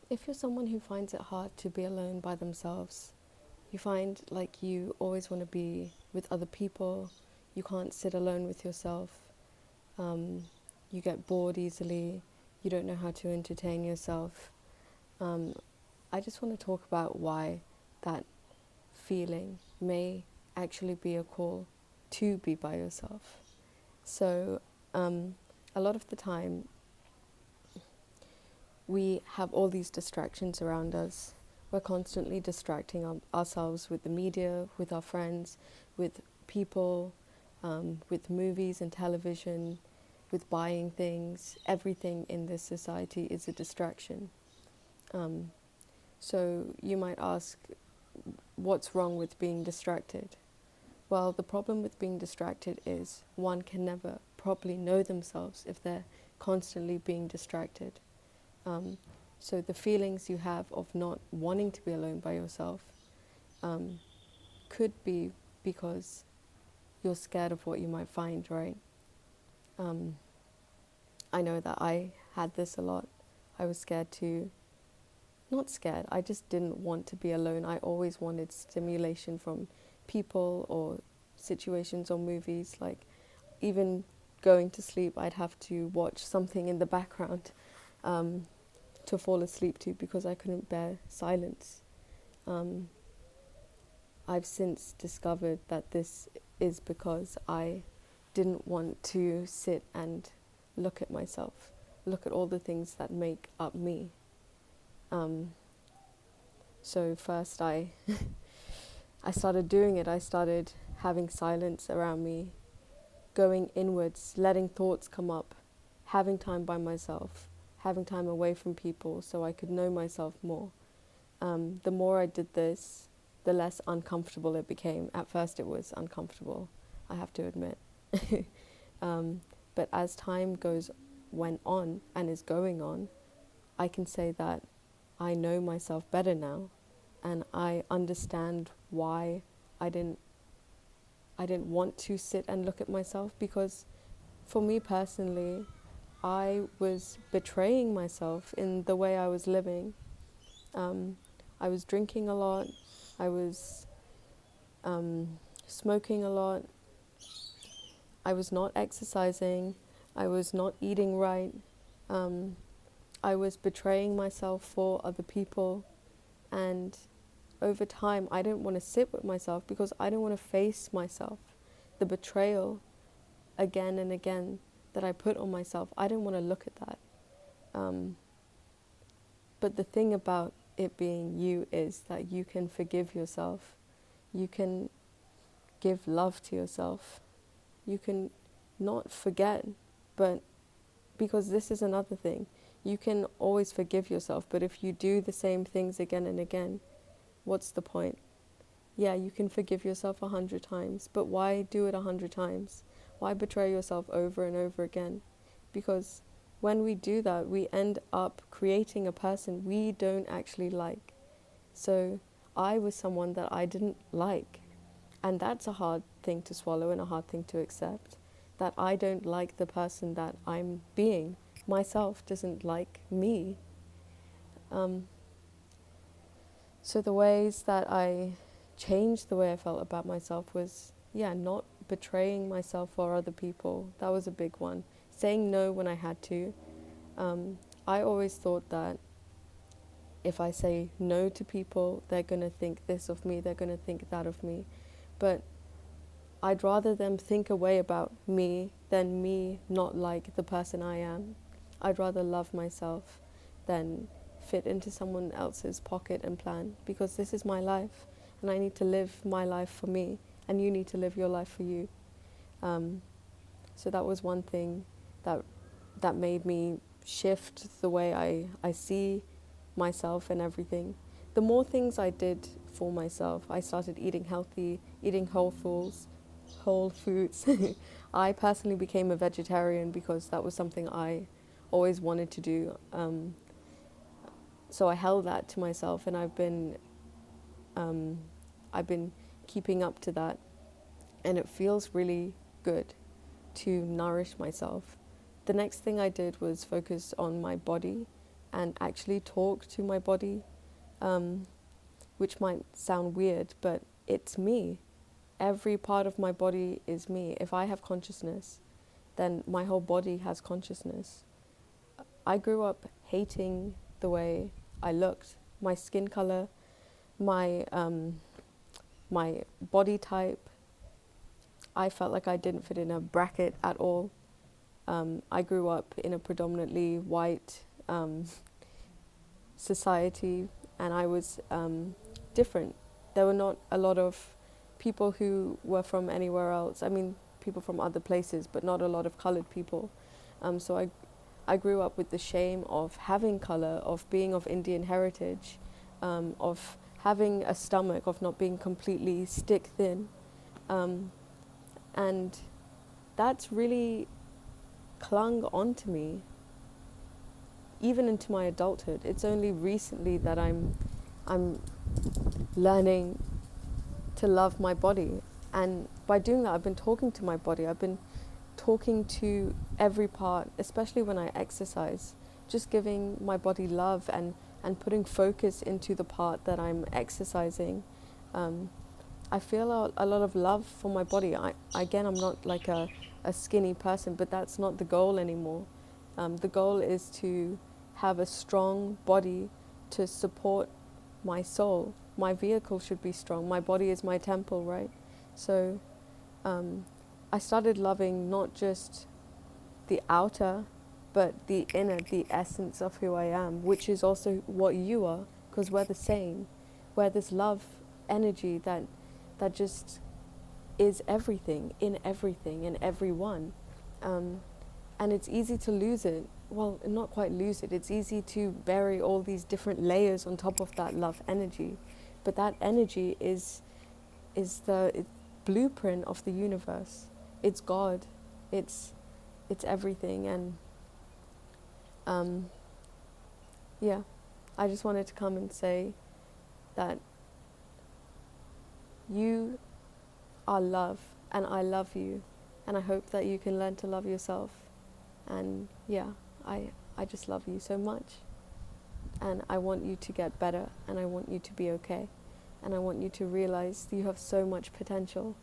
if you're someone who finds it hard to be alone by themselves, you find like you always want to be with other people, you can't sit alone with yourself, um, you get bored easily, you don't know how to entertain yourself. Um, I just want to talk about why that feeling may actually be a call to be by yourself. So, a lot of the time, we have all these distractions around us. We're constantly distracting ourselves with the media, with our friends, with people, with movies and television, with buying things. Everything in this society is a distraction. Um, so you might ask, what's wrong with being distracted? Well, the problem with being distracted is one can never properly know themselves if they're constantly being distracted. Um, so the feelings you have of not wanting to be alone by yourself um, could be because you're scared of what you might find, right? Um, I know that I had this a lot. I was scared to, not scared, I just didn't want to be alone. I always wanted stimulation from people or situations or movies. Like, even going to sleep, I'd have to watch something in the background um, to fall asleep to because I couldn't bear silence. Um, I've since discovered that this is because I didn't want to sit and look at myself, look at all the things that make up me. Um, so first I started doing it. I started having silence around me, going inwards, letting thoughts come up, having time by myself, having time away from people so I could know myself more. The more I did this, the less uncomfortable it became. At first it was uncomfortable, I have to admit. um, but as time went on and is going on, I can say that I know myself better now, and I understand why I didn't want to sit and look at myself, because for me personally, I was betraying myself in the way I was living. I was drinking a lot, I was smoking a lot, I was not exercising, I was not eating right, I was betraying myself for other people, and over time I didn't want to sit with myself because I didn't want to face myself. The betrayal again and again that I put on myself, I didn't want to look at that. But the thing about it being you is that you can forgive yourself, you can give love to yourself, you can not forget, but because this is another thing, you can always forgive yourself, but if you do the same things again and again, what's the point? Yeah, you can forgive yourself 100 times, but why do it 100 times? Why betray yourself over and over again? Because when we do that, we end up creating a person we don't actually like. So I was someone that I didn't like, and that's a hard thing to swallow and a hard thing to accept, that I don't like the person that I'm being. Myself doesn't like me. Um, so the ways that I changed the way I felt about myself was, yeah, not betraying myself or other people. That was a big one. Saying no when I had to. I always thought that if I say no to people, they're going to think this of me, they're going to think that of me. But I'd rather them think a way about me than me not like the person I am. I'd rather love myself than fit into someone else's pocket and plan, because this is my life and I need to live my life for me, and you need to live your life for you. So that was one thing that made me shift the way I see myself and everything. The more things I did for myself, I started eating healthy, eating whole foods. I personally became a vegetarian because that was something I always wanted to do. So I held that to myself, and I've been keeping up to that, and it feels really good to nourish myself. The next thing I did was focus on my body and actually talk to my body, which might sound weird, but it's me. Every part of my body is me. If I have consciousness, then my whole body has consciousness. I grew up hating the way I looked, my skin color, my body type. I felt like I didn't fit in a bracket at all. I grew up in a predominantly white society, and I was different. There were not a lot of people who were from anywhere else. I mean, people from other places, but not a lot of colored people. So I grew up with the shame of having color, of being of Indian heritage, of having a stomach, of not being completely stick thin. And that's really clung onto me even into my adulthood. It's only recently that I'm learning to love my body, and by doing that I've been talking to my body. I've been talking to every part, especially when I exercise, just giving my body love and putting focus into the part that I'm exercising. I feel a lot of love for my body. Again, I'm not like a skinny person, but that's not the goal anymore. The goal is to have a strong body to support my soul. My vehicle should be strong. My body is my temple, right? So I started loving not just the outer, but the inner, the essence of who I am, which is also what you are, because we're the same. We're this love energy that just is everything, in everyone. And it's easy to lose it. Well, not quite lose it. It's easy to bury all these different layers on top of that love energy. But that energy is the blueprint of the universe. It's God. It's everything. And yeah, I just wanted to come and say that you are love, and I love you, and I hope that you can learn to love yourself. And yeah, I just love you so much, and I want you to get better, and I want you to be okay, and I want you to realize you have so much potential,